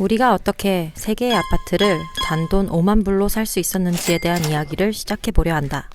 우리가 어떻게 3개의 아파트를 단돈 5만 불로 살 수 있었는지에 대한 이야기를 시작해보려 한다.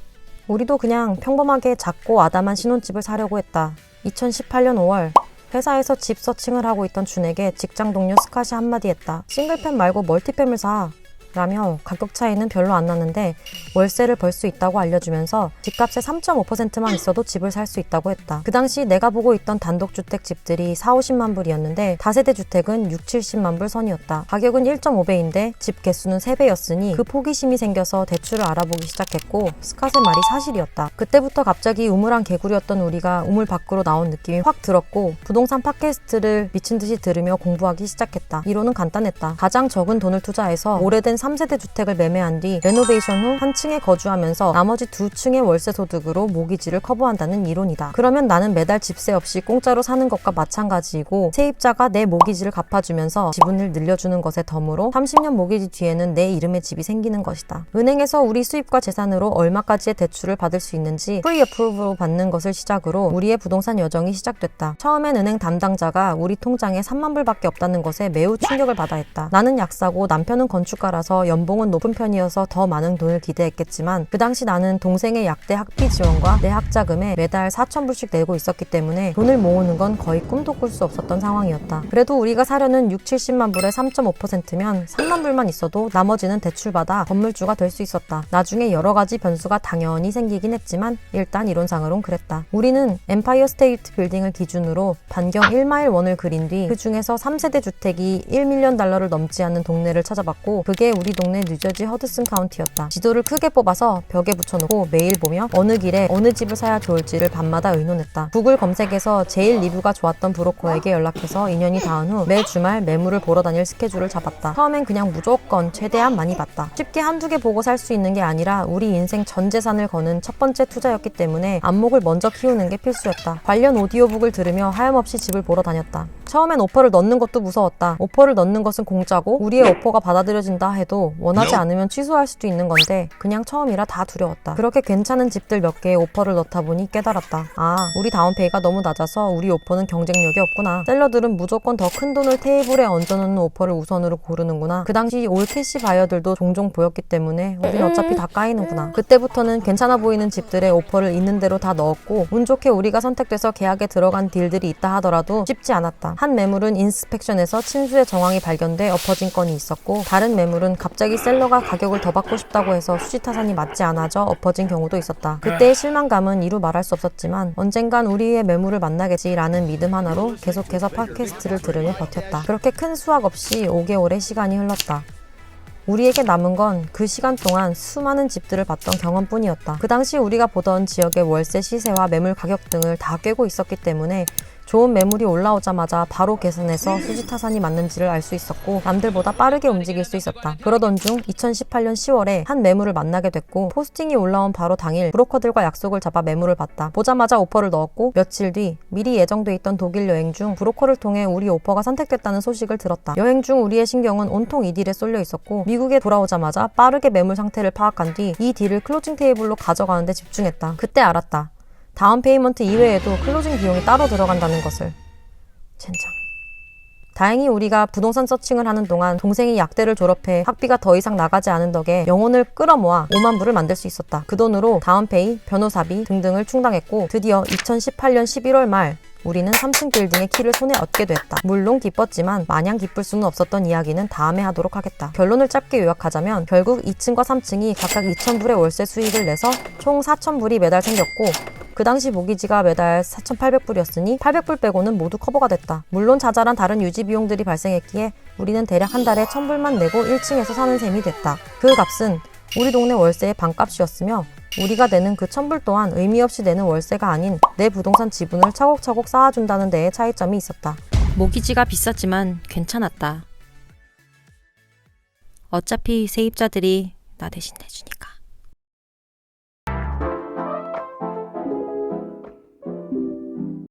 우리도 그냥 평범하게 작고 아담한 신혼집을 사려고 했다. 2018년 5월 회사에서 집 서칭을 하고 있던 준에게 직장 동료 스캇이 한마디 했다. 싱글팸 말고 멀티팸을 사 라며 가격 차이는 별로 안 나는데 월세를 벌 수 있다고 알려주면서 집값의 3.5%만 있어도 집을 살 수 있다고 했다. 그 당시 내가 보고 있던 단독주택 집들이 4-50만 불이었는데 다세대 주택은 6-70만 불 선이었다. 가격은 1.5배인데 집 개수는 3배였으니 그 호기심이 생겨서 대출을 알아보기 시작했고 스캇의 말이 사실이었다. 그때부터 갑자기 우물안 개구리였던 우리가 우물 밖으로 나온 느낌이 확 들었고 부동산 팟캐스트를 미친 듯이 들으며 공부하기 시작했다. 이론은 간단했다. 가장 적은 돈을 투자해서 오래된 3세대 주택을 매매한 뒤 레노베이션 후 한 층에 거주하면서 나머지 2층의 월세 소득으로 모기지를 커버한다는 이론이다. 그러면 나는 매달 집세 없이 공짜로 사는 것과 마찬가지이고 세입자가 내 모기지를 갚아주면서 지분을 늘려주는 것에 덤으로 30년 모기지 뒤에는 내 이름의 집이 생기는 것이다. 은행에서 우리 수입과 재산으로 얼마까지의 대출을 받을 수 있는지 프리 어프로브로 받는 것을 시작으로 우리의 부동산 여정이 시작됐다. 처음엔 은행 담당자가 우리 통장에 3만 불밖에 없다는 것에 매우 충격을 받아 했다. 나는 약사고 남편은 건축가라서 연봉은 높은 편이어서 더 많은 돈을 기대했겠지만 그 당시 나는 동생의 약대 학비 지원과 내 학자금에 매달 4,000불씩 내고 있었기 때문에 돈을 모으는 건 거의 꿈도 꿀 수 없었던 상황이었다. 그래도 우리가 사려는 6-70만 불의 3.5%면 3만 불만 있어도 나머지는 대출받아 건물주가 될 수 있었다. 나중에 여러 가지 변수가 당연히 생기긴 했지만 일단 이론상으론 그랬다. 우리는 엠파이어 스테이트 빌딩을 기준으로 반경 1마일 원을 그린 뒤 그 중에서 3세대 주택이 1밀리언 달러를 넘지 않는 동네를 찾아봤고 그게 우리 동네 뉴저지 허드슨 카운티였다. 지도를 크게 뽑아서 벽에 붙여놓고 매일 보며 어느 길에 어느 집을 사야 좋을지를 밤마다 의논했다. 구글 검색에서 제일 리뷰가 좋았던 브로커에게 연락해서 인연이 닿은 후 매 주말 매물을 보러 다닐 스케줄을 잡았다. 처음엔 그냥 무조건 최대한 많이 봤다. 쉽게 한두 개 보고 살 수 있는 게 아니라 우리 인생 전 재산을 거는 첫 번째 투자였기 때문에 안목을 먼저 키우는 게 필수였다. 관련 오디오북을 들으며 하염없이 집을 보러 다녔다. 처음엔 오퍼를 넣는 것도 무서웠다. 오퍼를 넣는 것은 공짜고 우리의 오퍼가 받아들여진다 해도 원하지 않으면 취소할 수도 있는 건데 그냥 처음이라 다 두려웠다. 그렇게 괜찮은 집들 몇 개의 오퍼를 넣다 보니 깨달았다. 우리 다운페이가 너무 낮아서 우리 오퍼는 경쟁력이 없구나. 셀러들은 무조건 더 큰 돈을 테이블에 얹어놓는 오퍼를 우선으로 고르는구나. 그 당시 올 캐시 바이어들도 종종 보였기 때문에 우린 어차피 다 까이는구나. 그때부터는 괜찮아 보이는 집들의 오퍼를 있는 대로 다 넣었고 운 좋게 우리가 선택돼서 계약에 들어간 딜들이 있다 하더라도 쉽지 않았다. 한 매물은 인스펙션에서 침수의 정황이 발견돼 엎어진 건이 있었고 다른 매물은 갑자기 셀러가 가격을 더 받고 싶다고 해서 수지타산이 맞지 않아져 엎어진 경우도 있었다. 그때의 실망감은 이루 말할 수 없었지만 언젠간 우리의 매물을 만나겠지라는 믿음 하나로 계속해서 팟캐스트를 들으며 버텼다. 그렇게 큰 수확 없이 5개월의 시간이 흘렀다. 우리에게 남은 건 그 시간 동안 수많은 집들을 봤던 경험뿐이었다. 그 당시 우리가 보던 지역의 월세 시세와 매물 가격 등을 다 꿰고 있었기 때문에 좋은 매물이 올라오자마자 바로 계산해서 수지타산이 맞는지를 알 수 있었고 남들보다 빠르게 움직일 수 있었다. 그러던 중 2018년 10월에 한 매물을 만나게 됐고 포스팅이 올라온 바로 당일 브로커들과 약속을 잡아 매물을 봤다. 보자마자 오퍼를 넣었고 며칠 뒤 미리 예정돼 있던 독일 여행 중 브로커를 통해 우리 오퍼가 선택됐다는 소식을 들었다. 여행 중 우리의 신경은 온통 이 딜에 쏠려 있었고 미국에 돌아오자마자 빠르게 매물 상태를 파악한 뒤 이 딜을 클로징 테이블로 가져가는 데 집중했다. 그때 알았다. 다운 페이먼트 이외에도 클로징 비용이 따로 들어간다는 것을. 젠장. 다행히 우리가 부동산 서칭을 하는 동안 동생이 약대를 졸업해 학비가 더 이상 나가지 않은 덕에 영혼을 끌어모아 5만 불을 만들 수 있었다. 그 돈으로 다운페이, 변호사비 등등을 충당했고 드디어 2018년 11월 말 우리는 3층 빌딩의 키를 손에 얻게 됐다. 물론 기뻤지만 마냥 기쁠 수는 없었던 이야기는 다음에 하도록 하겠다. 결론을 짧게 요약하자면 결국 2층과 3층이 각각 2,000불의 월세 수익을 내서 총 4,000불이 매달 생겼고 그 당시 모기지가 매달 4,800불이었으니 800불 빼고는 모두 커버가 됐다. 물론 자잘한 다른 유지 비용들이 발생했기에 우리는 대략 한 달에 1,000불만 내고 1층에서 사는 셈이 됐다. 그 값은 우리 동네 월세의 반값이었으며 우리가 내는 그 1,000불 또한 의미 없이 내는 월세가 아닌 내 부동산 지분을 차곡차곡 쌓아준다는 데에 차이점이 있었다. 모기지가 비쌌지만 괜찮았다. 어차피 세입자들이 나 대신 내주니까.